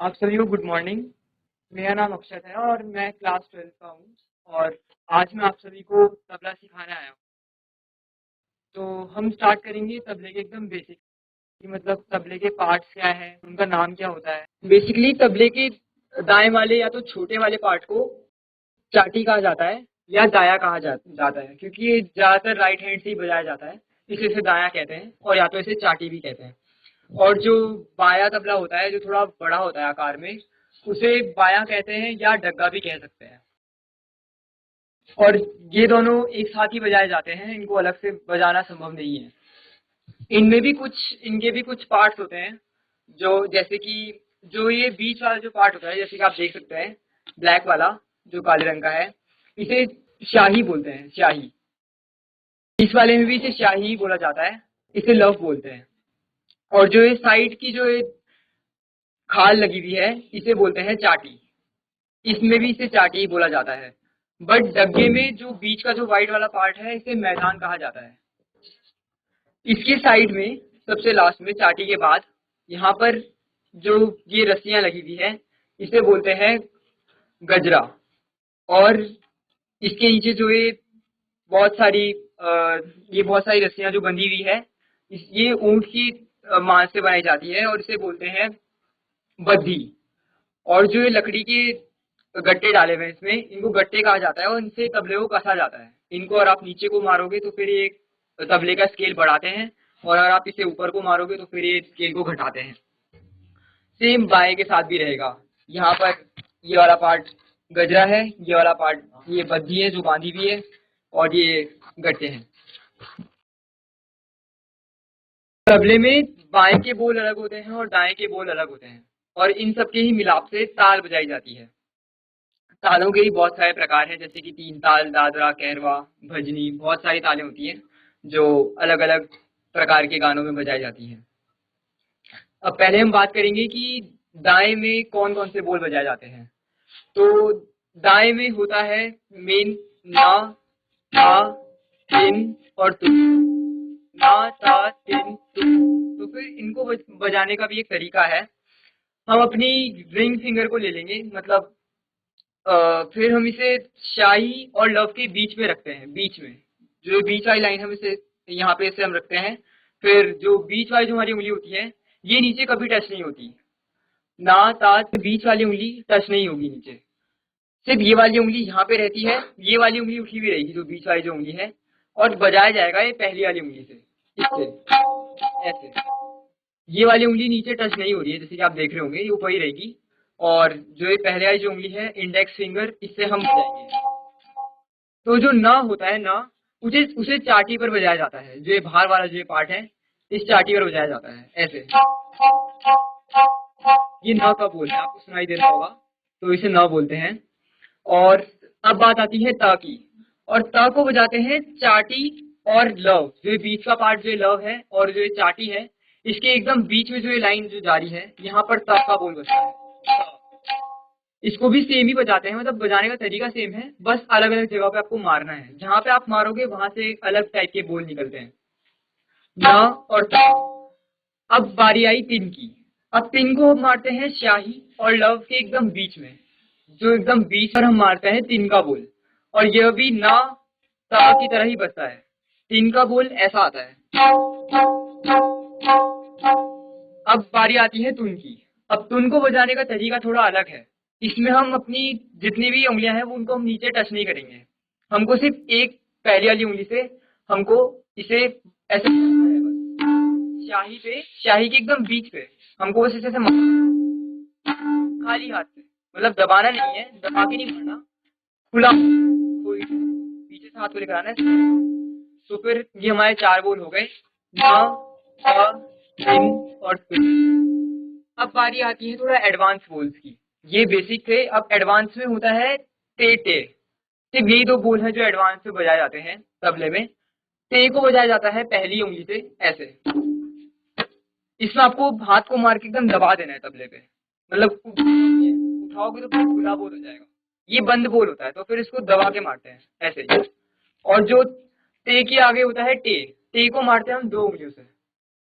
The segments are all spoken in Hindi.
आप सभी को गुड मॉर्निंग। मेरा नाम अक्षत है और मैं क्लास 12 का हूँ। और आज मैं आप सभी को तबला सिखाने आया हूँ। तो हम स्टार्ट करेंगे तबले के एकदम बेसिक कि मतलब तबले के पार्ट्स क्या है, उनका नाम क्या होता है। बेसिकली तबले के दाएं वाले या तो छोटे वाले पार्ट को चाटी कहा जाता है या दाया कहा जाता है, क्योंकि ये ज़्यादातर राइट हैंड से ही बजाया जाता है, इसलिए इसे दाया कहते हैं और या तो इसे चाटी भी कहते हैं। और जो बाया तबला होता है, जो थोड़ा बड़ा होता है आकार में, उसे बाया कहते हैं या डग्गा भी कह सकते हैं। और ये दोनों एक साथ ही बजाए जाते हैं, इनको अलग से बजाना संभव नहीं है। इनके भी कुछ पार्ट्स होते हैं, जो जैसे कि जो ये बीच वाला जो पार्ट होता है, जैसे कि आप देख सकते हैं ब्लैक वाला जो काले रंग का है, इसे शाही बोलते हैं। शाही, इस वाले में भी इसे शाही ही बोला जाता है, इसे लव बोलते हैं। और जो ये साइड की जो ये खाल लगी हुई है, इसे बोलते हैं चाटी, इसमें भी इसे चाटी ही बोला जाता है। बट डग्गे में जो बीच का जो व्हाइट वाला पार्ट है, इसे मैदान कहा जाता है। इसके साइड में सबसे लास्ट में चाटी के बाद यहाँ पर जो ये रस्सियां लगी हुई है, इसे बोलते हैं गजरा। और इसके नीचे जो बहुत सारी ये बहुत सारी रस्सियां जो बंधी हुई है, ये ऊंट की मांस से बनाई जाती है और इसे बोलते हैं बद्धी। और जो ये लकड़ी के गट्टे डाले हुए हैं इसमें, इनको गट्टे कहा जाता है और इनसे तबले को कसा जाता है। इनको और आप नीचे को मारोगे तो फिर ये तबले का स्केल बढ़ाते हैं, और अगर आप इसे ऊपर को मारोगे तो फिर ये स्केल को घटाते हैं। सेम बाएं के साथ भी रहेगा। यहाँ पर ये वाला पार्ट गजरा है, ये वाला पार्ट ये बद्धी है जो बांधी हुई है, और ये गट्टे हैं। तबले में बाएं के बोल अलग होते हैं और दाएं के बोल अलग होते हैं, और इन सब के ही मिलाप से ताल बजाई जाती है। तालों के भी बहुत सारे प्रकार हैं, जैसे कि तीन ताल, दादरा, कहरवा, भजनी, बहुत सारी तालें होती हैं जो अलग अलग प्रकार के गानों में बजाई जाती हैं। अब पहले हम बात करेंगे कि दाएं में कौन कौन से बोल बजाए जाते हैं। तो दाएं में होता है मेन ना, ता, तिन और तु। ना, ता, तिन, तु। तो फिर इनको बजाने का भी एक तरीका है। हम अपनी रिंग फिंगर को ले लेंगे, मतलब फिर हम इसे शाही और लव के बीच में रखते हैं। बीच में जो बीच वाली लाइन हम इसे यहाँ पे इसे हम रखते हैं। फिर जो बीच वाली जो हमारी उंगली होती है, ये नीचे कभी टच नहीं होती। ना, ता, बीच वाली उंगली टच नहीं होगी नीचे, सिर्फ ये वाली उंगली यहाँ पे रहती है। ये वाली उंगली उठी हुई रहेगी, जो बीच वाली जो उंगली है, और बजाया जाएगा ये पहली वाली उंगली से, इससे ऐसे। ये वाली उंगली नीचे टच नहीं हो रही है, जैसे कि आप देख रहे होंगे, ये ऊपर ही रहेगी। और जो ये पहले वाली जो उंगली है, इंडेक्स फिंगर, इससे हम बजाएंगे। तो जो ना होता है ना, उसे उसे चाटी पर बजाया जाता है। जो ये बाहर वाला जो ये पार्ट है, इस चाटी पर बजाया जाता है ऐसे। ये ना का बोल है, आपको सुनाई दे रहा होगा, तो इसे ना बोलते हैं। और अब बात आती है ता की, और ता को बजाते हैं चाटी और लव। जो ये बीच का पार्ट जो ये लव है और जो ये चाटी है, इसके एकदम बीच में जो ये लाइन जो जारी है, यहाँ पर ता का बोल बजता है। इसको भी सेम ही बजाते हैं, मतलब बजाने का तरीका सेम है, बस अलग अलग जगह पे आपको मारना है। जहां पे आप मारोगे वहां से अलग टाइप के बोल निकलते हैं, ना और ता। अब बारी आई तिन की। अब तिन को हम मारते हैं शाही और लव के एकदम बीच में, जो एकदम बीच पर हम मारते हैं तिन का बोल। और यह भी ना ता की तरह ही बजता है। तिन का बोल ऐसा आता है। अब बारी आती है तुन की। अब तुन को बजाने का तरीका थोड़ा अलग है। इसमें हम अपनी जितनी भी उंगलियां हैं, वो उनको हम नीचे टच नहीं करेंगे। हमको सिर्फ एक पहली वाली उंगली से हमको इसे ऐसे शाही पे, शाही के एकदम बीच पे हमको बस इसे खाली हाथ से, मतलब दबाना नहीं है, दबा के नहीं मारना, खुला पीछे से हाथ को लेकर आना है। तो फिर ये हमारे चार बोल हो गए, ना, ता, तिन और तुन। अब बारी आती है थोड़ा एडवांस बोल्स की। ये बेसिक थे, अब एडवांस में होता है टे टे। सिर्फ यही दो बोल हैं जो एडवांस में बजाए जाते हैं तबले में। टे को बजाया जाता है पहली उंगली से ऐसे। इसमें आपको हाथ को मार के एकदम दबा देना है तबले पे, मतलब उठाओगे तो खुला बोल हो जाएगा। ये बंद बोल होता है, तो फिर इसको दबा के मारते हैं ऐसे ही। और जो टे के आगे होता है टे, टे को मारते हैं हम दो उंगलियों से,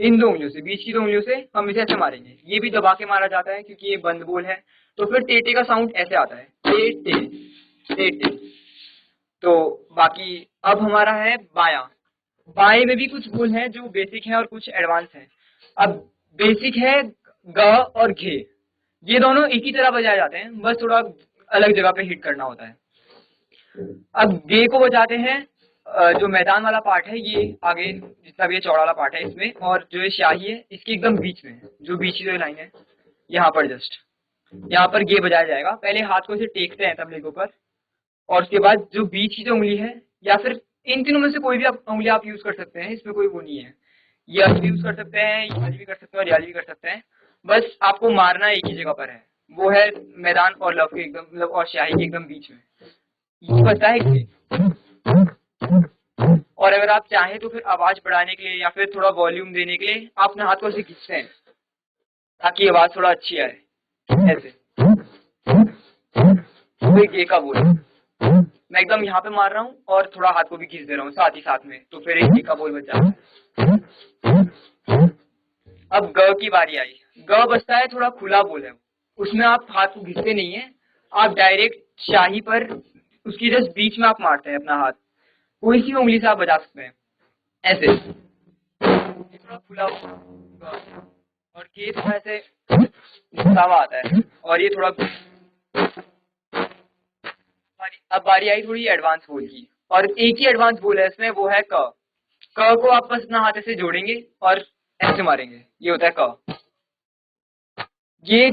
इन दो उंगलियों से, बीच की दो उंगलियों से हम इसे ऐसे मारेंगे। ये भी दबा के मारा जाता है क्योंकि ये बंद बोल है। तो फिर टे का साउंड ऐसे आता है, टे टे टे। तो बाकी अब हमारा है बायां। बाएं में भी कुछ बोल हैं जो बेसिक हैं और कुछ एडवांस हैं। अब बेसिक है ग और घे, ये दोनों एक ही तरह बजाए जाते हैं, बस थोड़ा अलग जगह पे हिट करना होता है। अब गे को बजाते हैं जो मैदान वाला पार्ट है, ये आगे जितना भी ये चौड़ा वाला पार्ट है इसमें, और जो ये स्याही है इसके एकदम बीच में, जो बीच की जो लाइन है यहाँ पर जस्ट, यहाँ पर गे बजाया जाएगा। पहले हाथ को इसे टेकते हैं तबले के ऊपर, और उसके बाद जो बीच की जो उंगली है, या फिर इन तीनों में से कोई भी उंगली आप यूज कर सकते हैं, इसमें कोई वो नहीं है। ये भी यूज कर सकते हैं, ये भी कर सकते हैं और ये भी कर सकते हैं। बस आपको मारना एक ही जगह पर है, वो है मैदान और लव के एकदम, मतलब और स्याही के एकदम बीच में। ये बचता है गे। और अगर आप चाहें तो फिर आवाज बढ़ाने के लिए या फिर थोड़ा वॉल्यूम देने के लिए आप अपने हाथ को ऐसे खींचते हैं ताकि आवाज थोड़ा अच्छी आए, ऐसे। तो गे का बोल मैं एकदम यहाँ पे मार रहा हूँ और थोड़ा हाथ को भी खींच दे रहा हूँ साथ ही साथ में, तो फिर एक गे का बोल बच जाता है। अब ग की बारी आई। ग बचता है थोड़ा खुला बोल है, उसमें आप हाथ को घिसते नहीं है, आप डायरेक्ट शाही पर उसकी जस्ट बीच में आप मारते हैं अपना हाथ, कोई सी उंगली से आप बजा सकते हैं ऐसे। थोड़ा खुला और के थोड़ा ऐसे घिसा हुआ आता है, और ये थोड़ा। अब बारी आई थोड़ी एडवांस बोल की, और एक ही एडवांस बोल है इसमें, वो है क। क को आप बस अपना हाथ ऐसे जोड़ेंगे और ऐसे मारेंगे, ये होता है क। ये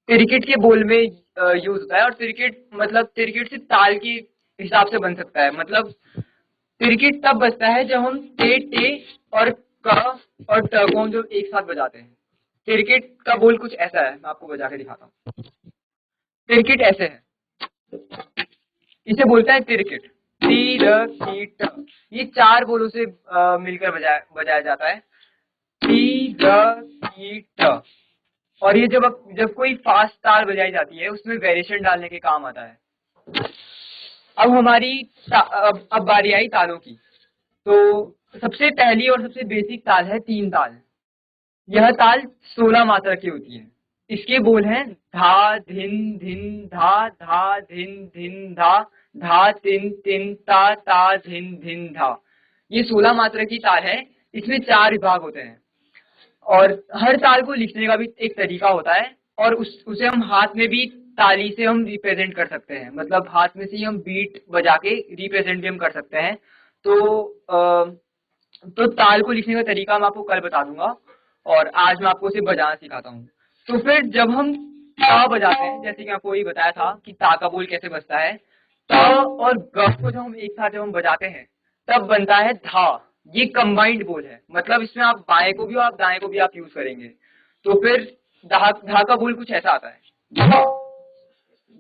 क्रिकेट के बोल में यूज होता है, और क्रिकेट मतलब क्रिकेट से ताल के हिसाब से बन सकता है। मतलब क्रिकेट तब बजता है जब हम टे टे और क और ट को हम जो एक साथ बजाते हैं। क्रिकेट का बोल कुछ ऐसा है, मैं आपको बजा के दिखाता हूँ। क्रिकेट ऐसे है, इसे बोलता है क्रिकेट, टी र की ट। ये चार बोलों से मिलकर बजाया जाता है, टी र की ट। और ये जब कोई फास्ट ताल बजाई जाती है उसमें वेरिएशन डालने के काम आता है। अब हमारी अब बारी आई तालों की। तो सबसे पहली और सबसे बेसिक ताल है तीन ताल। यह ताल 16 मात्रा की होती है। इसके बोल हैं धा धिन धिन धा धा धिन धिन धा धा तिन तिन ता ता धिन धिन धा। ये 16 मात्रा की ताल है, इसमें 4 विभाग होते हैं, और हर ताल को लिखने का भी एक तरीका होता है, और उसे हम हाथ में भी ताली से हम रिप्रेजेंट कर सकते हैं, मतलब हाथ में से ही हम बीट बजा के रिप्रेजेंट भी हम कर सकते हैं। तो ताल को लिखने का तरीका मैं आपको कल बता दूंगा, और आज मैं आपको उसे बजाना सिखाता हूँ। तो फिर जब हम ता बजाते हैं, जैसे कि आपको वही बताया था कि ता का बोल कैसे बजता है, ता और ग को जब हम एक साथ जब हम बजाते हैं तब बनता है धा। ये कंबाइंड बोल है, मतलब इसमें आप बाएं को भी और आप दाएं को भी आप यूज करेंगे। तो फिर धा का बोल कुछ ऐसा आता है, धा,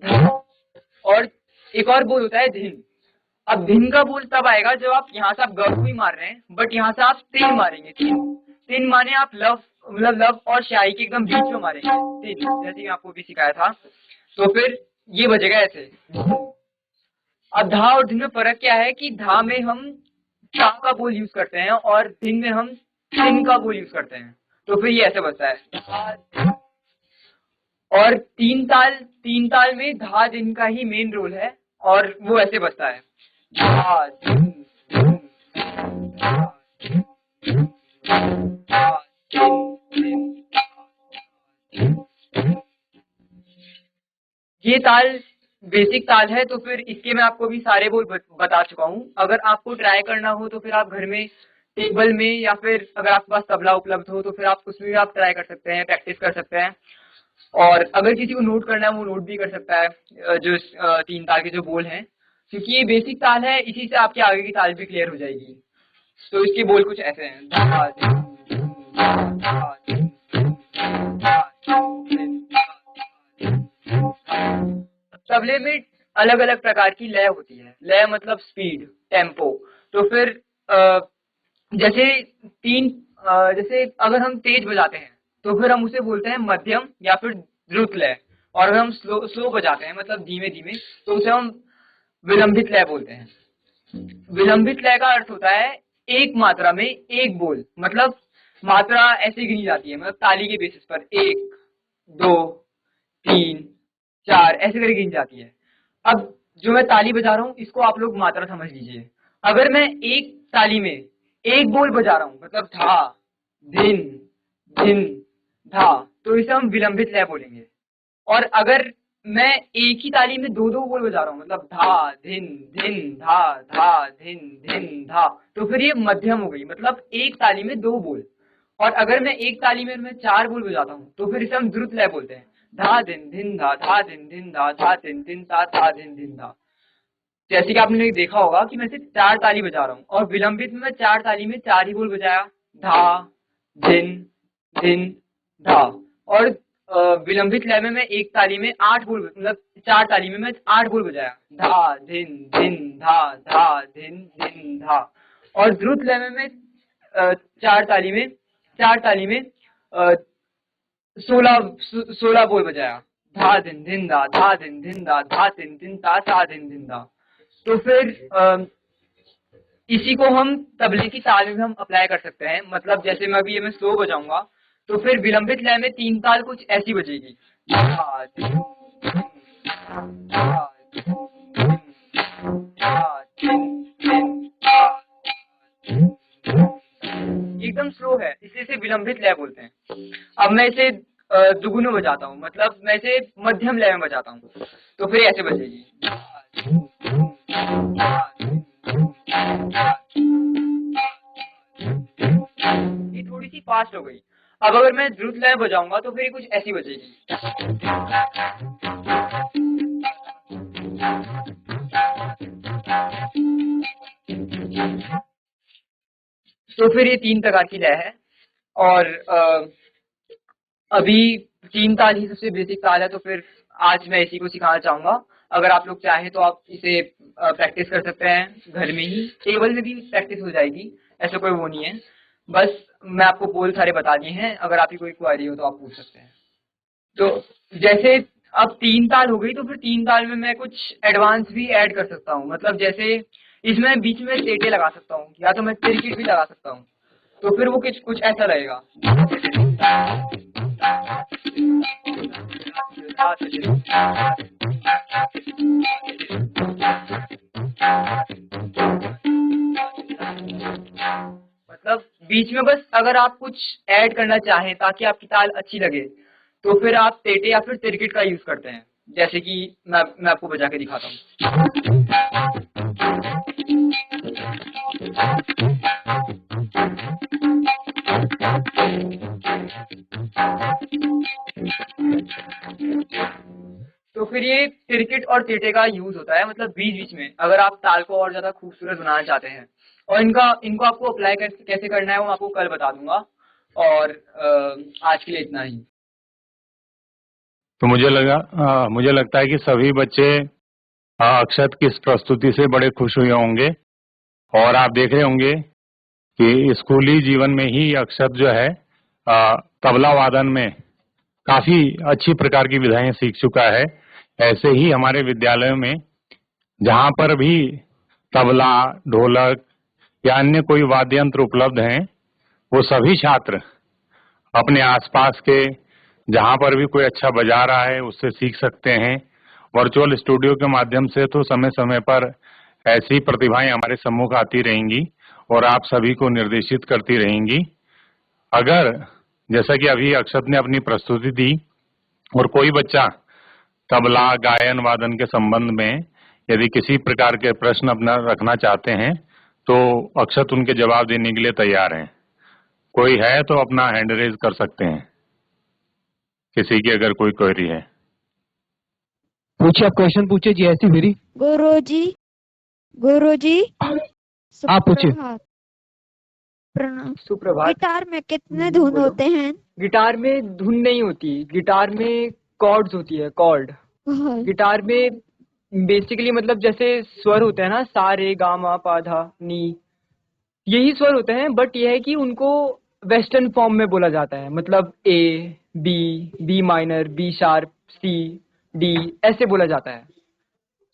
धा। और एक और बोल होता है धिन। अब धिन का बोल तब आएगा जब आप यहाँ से आप ग को ही मार रहे हैं, बट यहाँ से आप तिन मारेंगे। तिन माने आप लव, मतलब लव और शाही के एकदम बीच में मारेंगे तिन, जैसे कि आपको भी सिखाया था। तो फिर ये बजेगा ऐसे। अब धा और धिन में फर्क क्या है कि धा में हम चा का बोल यूज करते हैं और धिन में हम तिन का बोल यूज करते हैं। तो फिर ये ऐसे बजता है। और तीन ताल में धा दिन का ही मेन रोल है, और वो ऐसे बजता है, धा दिन दिन, धा दिन, धा दिन दिन। ये ताल बेसिक ताल है, तो फिर इसके मैं आपको भी सारे बोल बता चुका हूँ। अगर आपको ट्राई करना हो तो फिर आप घर में टेबल में, या फिर अगर आपके पास तबला उपलब्ध हो तो फिर आप उसमें भी आप ट्राई कर सकते हैं, प्रैक्टिस कर सकते हैं। और अगर किसी को नोट करना है वो नोट भी कर सकता है, जो तीन ताल के जो बोल हैं, क्योंकि ये बेसिक ताल है, इसी से आपकी आगे की ताल भी क्लियर हो जाएगी। तो इसके बोल कुछ ऐसे हैं, तबले में अलग अलग प्रकार की लय होती है। लय मतलब स्पीड, टेम्पो। तो फिर जैसे जैसे अगर हम तेज बजाते हैं तो फिर हम उसे बोलते हैं मध्यम या फिर द्रुत लय, और अगर हम स्लो बजाते हैं मतलब धीमे धीमे, तो उसे हम विलंबित लय बोलते हैं। विलंबित लय का अर्थ होता है एक मात्रा में एक बोल, मतलब मात्रा ऐसे गिनी जाती है, मतलब ताली के बेसिस पर 1 2 3 4 ऐसे करके गिनी जाती है। अब जो मैं ताली बजा रहा हूँ इसको आप लोग मात्रा समझ लीजिए। अगर मैं एक ताली में एक बोल बजा रहा हूँ, मतलब धा धिन धिन धा, तो इसे हम विलंबित लय बोलेंगे। और अगर मैं एक ही ताली में दो दो बोल बजा रहा हूँ, मतलब धा धिन धिन धा धा धिन धिन धा, तो फिर ये मध्यम हो गई, मतलब एक ताली में दो बोल। और अगर मैं एक ताली में मैं चार बोल बजाता हूँ तो फिर इसे हम द्रुत लय बोलते हैं। धा दिन धिन धा धा दिन धिन धा धा दिन धिन धा धा दिन धिन धा। जैसे कि आपने देखा होगा कि मैं सिर्फ चार ताली बजा रहा हूँ, और विलंबित में मैं चार ताली में चार ही बोल बजाया, धा धिन धिन धा। और विलंबित लय में मैं एक ताली में आठ बोल, मतलब चार ताली में मैं आठ बोल बजाया, धा धिन धिन धा धा धिन धिन धा। और द्रुत लय में मैं चार ताली में 16 बोल बजाया, धा दिन धिन धा धा दिन धिन धा धा दिन धिन धा धा दिन धिन धा। तो फिर इसी को हम तबले की ताल में हम अप्लाई कर सकते हैं। मतलब जैसे मैं अभी ये मैं स्लो बजाऊंगा तो फिर विलंबित लय में तीन ताल कुछ ऐसी बजेगी, एकदम स्लो है, इसलिए इसे विलंबित लय बोलते हैं। अब मैं इसे दुगुना बजाता हूँ, मतलब मैं इसे मध्यम लय में बजाता हूँ, तो फिर ऐसे बजेगी। ये थोड़ी सी फास्ट हो गई। अब अगर मैं द्रुत लय बजाऊंगा तो फिर कुछ ऐसी बजेगी। तो फिर ये तीन प्रकार की लय है। और अभी तीन ताल ही सबसे बेसिक ताल है, तो फिर आज मैं इसी को सिखाना चाहूंगा। अगर आप लोग चाहें तो आप इसे प्रैक्टिस कर सकते हैं घर में ही, टेबल में भी प्रैक्टिस हो जाएगी, ऐसा कोई वो नहीं है। बस मैं आपको बोल सारे बता दिए हैं, अगर आपकी कोई क्वेरी हो तो आप पूछ सकते हैं। तो जैसे अब तीन ताल हो गई, तो फिर तीन ताल में मैं कुछ एडवांस भी ऐड कर सकता हूँ। मतलब जैसे इसमें बीच में टेटे लगा सकता हूँ, या तो मैं तिरकिट भी लगा सकता हूँ, तो फिर वो कुछ कुछ ऐसा रहेगा। मतलब बीच में बस अगर आप कुछ ऐड करना चाहें ताकि आपकी ताल अच्छी लगे, तो फिर आप टेटे या फिर तिरकिट का यूज करते हैं। जैसे कि मैं आपको बजा के दिखाता हूँ। तो फिर ये तिरकिट और टेटे का यूज होता है, मतलब बीच बीच में, अगर आप ताल को और ज्यादा खूबसूरत बनाना चाहते हैं। और इनको आपको अप्लाई कैसे करना है वो मैं आपको कल बता दूंगा। और आज के लिए इतना ही। तो मुझे लगता है कि सभी बच्चे अक्षत की इस प्रस्तुति से बड़े खुश हुए होंगे, और आप देख रहे होंगे कि स्कूली जीवन में ही अक्षत जो है तबला वादन में काफी अच्छी प्रकार की विधाएं सीख चुका है। ऐसे ही हमारे विद्यालयों में जहाँ पर भी तबला, ढोलक या अन्य कोई वाद्य यंत्र उपलब्ध हैं, वो सभी छात्र अपने आसपास के जहाँ पर भी कोई अच्छा बजा रहा है उससे सीख सकते हैं। वर्चुअल स्टूडियो के माध्यम से तो समय समय पर ऐसी प्रतिभाएं हमारे सम्मुख आती रहेंगी और आप सभी को निर्देशित करती रहेंगी। अगर जैसा कि अभी अक्षत ने अपनी प्रस्तुति दी और कोई बच्चा तबला, गायन, वादन के संबंध में यदि किसी प्रकार के प्रश्न अपना रखना चाहते हैं तो अक्षत उनके जवाब देने के लिए तैयार हैं। कोई है तो अपना हैंड रेज कर सकते हैं, किसी की अगर कोई क्वेरी है। पूछिए, आप क्वेश्चन पूछिए जी। ऐसी मेरी गुरुजी आप पूछिए। प्रणाम। सुप्रभात। गिटार में कितने धुन बोलो। होते हैं? गिटार में धुन नहीं होती, गिटार में कॉर्ड्स होती है, कॉर्ड। गिटार में बेसिकली मतलब जैसे स्वर होते हैं ना, सा रे गा मा पा धा नी, यही स्वर होते हैं, बट यह है कि उनको वेस्टर्न फॉर्म में बोला जाता है। मतलब A B, B minor, B sharp, C, D ऐसे बोला जाता है।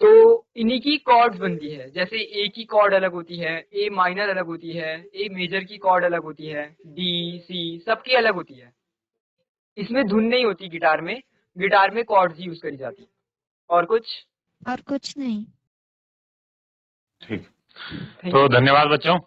तो इन्हीं की कॉर्ड्स बनती है, जैसे ए की कॉर्ड अलग होती है, ए माइनर अलग होती है, ए मेजर की कॉर्ड अलग होती है, डी सी सबकी अलग होती है। इसमें धुन नहीं होती गिटार में कॉर्ड्स यूज करी जाती है। और कुछ? और कुछ नहीं। ठीक। Thank तो you. धन्यवाद बच्चों।